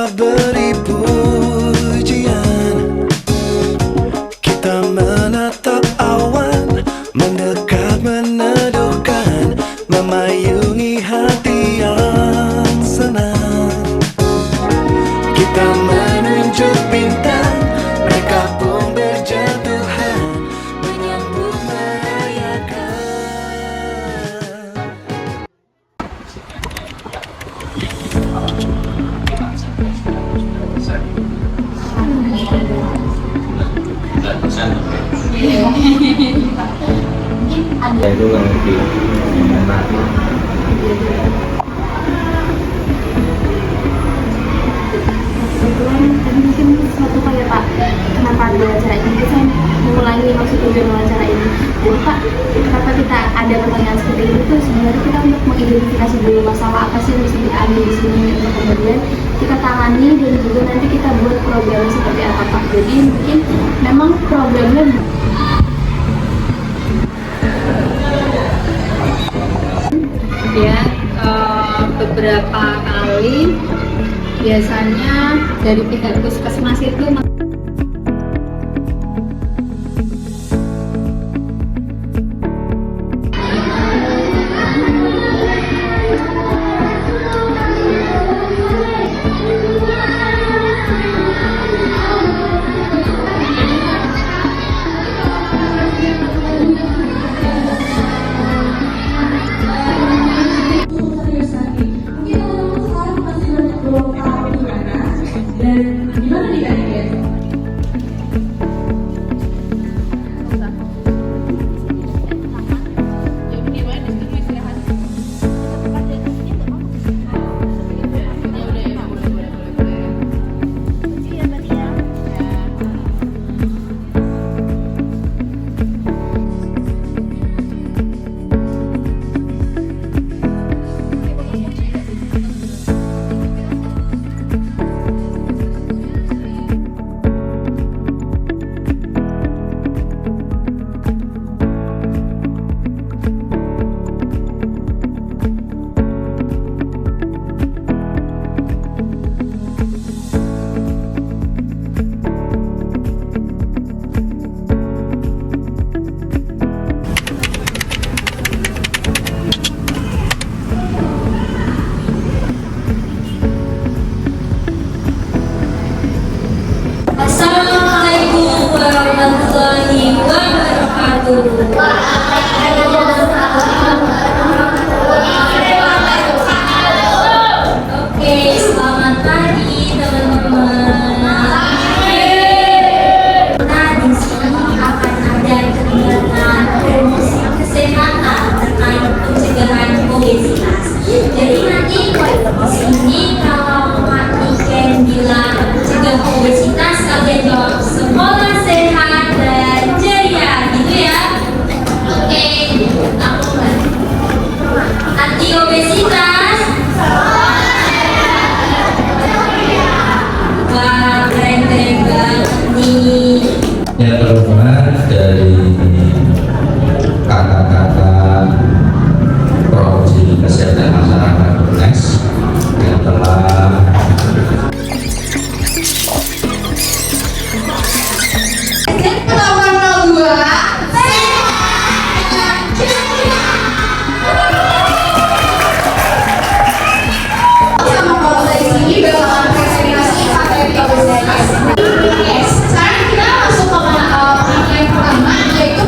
Allah beri pujian, kita menatap awan, mendekat meneduhkan, memayungi hati yang senang. Kita menunjuk bintang, mereka pun berjatuhan, menyambut merayakan. Saya itu lebih enak. Tadi mungkin suatu kayak Pak, kenapa ada acara ini? Kita mengulangi maksud tujuan wawancara ini. Dan Pak, kenapa kita ada pertanyaan seperti ini tuh sebenarnya kita untuk mengidentifikasi dulu masalah apa sih yang mesti diambil di sini, untuk kemudian kita tangani dan juga nanti kita buat program seperti apa Pak. Jadi mungkin memang programnya ya beberapa kali biasanya dari pihak puskesmas itu Assalamualaikum warahmatullahi wabarakatuh. Oke, selamat pagi teman-teman. Nah, di sini akan ada kegiatan promosi kesehatan terkait pencegahan obesitas. Jadi nanti promosi ini kalau perhatikan bila mencegah obesitas, kalian jawab sekolah sehat dan ceria, gitu ya. Oke, aku anti obesitas. Wah, keren-keren banget nih. Yang terhormat dari kakak-kakak Provinsi Kesehatan Masyarakat UNES yang telah Sekarang kita masuk ke materi yang pertama, yaitu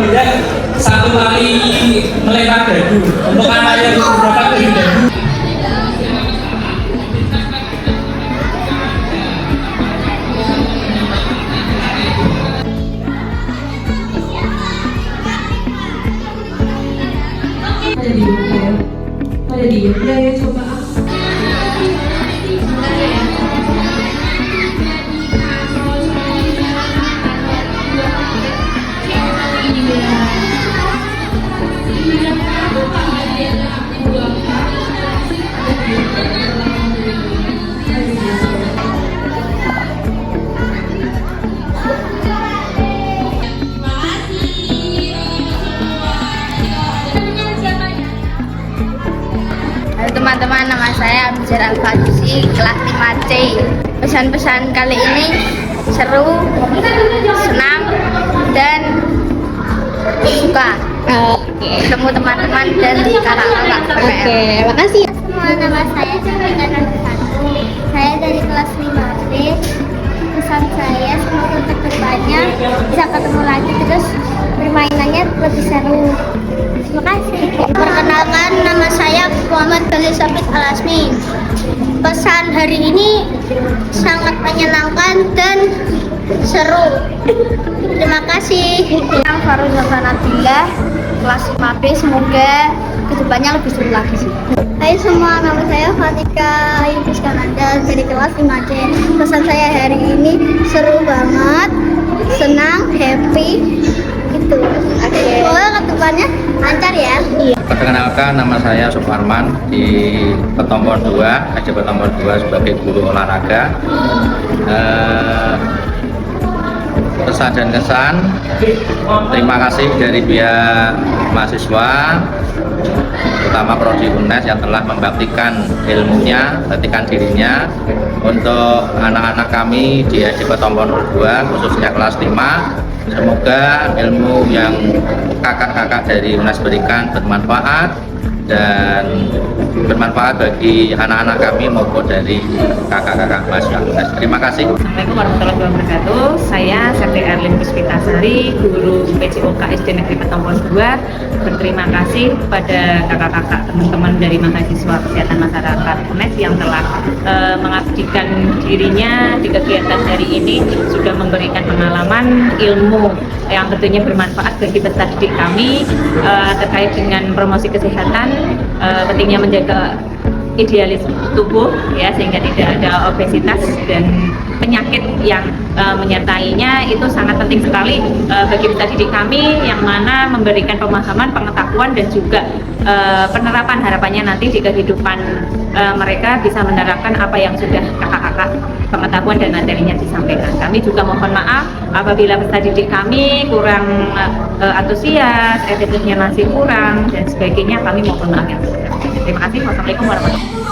melihat satu kali melempar dagu untuk anak yang beberapa kali dagu. Pada diem ya, coba Halo teman-teman, nama saya Abizar Al-Fadusi, kelas 5C. Pesan-pesan kali ini seru, senang, dan suka ketemu teman-teman dan kakak-kakak. Oke, makasih. Semua, nama saya Chandrika Nandasatu. Saya dari kelas 5B. Pesan saya semoga kedepannya bisa ketemu lagi terus permainannya lebih seru. Terima kasih. Perkenalkan, nama saya Muhammad Elizabeth Alasmi. Pesan hari ini sangat menyenangkan dan seru. Terima kasih. Saya Farul Nabila, kelas 5B. Semoga kedepannya lebih seru lagi sih. Hai semua, nama saya Fatika Ayu Puskananda dari kelas 5C. Pesan saya hari ini seru banget, senang, happy, gitu. Semoga kedepannya lancar ya. Perkenalkan, nama saya Suparman di Petombor 2, SD Petombor 2 sebagai guru olahraga. Pesan dan kesan, terima kasih dari pihak mahasiswa, terutama Prodi UNES yang telah membaktikan ilmunya, membaktikan dirinya untuk anak-anak kami di SD Petombor 2, khususnya kelas 5. Semoga ilmu yang kakak-kakak dari UNES berikan bermanfaat dan bermanfaat bagi anak-anak kami maupun dari kakak-kakak mahasiswa UNES. Terima kasih. Assalamualaikum warahmatullahi wabarakatuh. Saya Septi Erlin Puspitasari, guru PJOK SD Negeri Petombor 2. Berterima kasih kepada kakak-kakak teman-teman dari mahasiswa kesehatan masyarakat UNES yang telah mengabdikan dirinya di kegiatan hari ini, sudah memberikan pengalaman ilmu yang tentunya bermanfaat bagi peserta didik kami terkait dengan promosi kesehatan, pentingnya menjaga idealisme tubuh ya, sehingga tidak ada obesitas dan penyakit yang menyertainya. Itu sangat penting sekali bagi peserta didik kami, yang mana memberikan pemahaman, pengetahuan, dan juga penerapan harapannya nanti di kehidupan mereka bisa menerapkan apa yang sudah kakak-kakak pengetahuan dan materinya disampaikan. Kami juga mohon maaf apabila peserta didik kami kurang antusias, attitude-nya masih kurang dan sebagainya. Kami mohon maaf yang sebesar-besarnya. Terima kasih. Wassalamualaikum warahmatullahi wabarakatuh.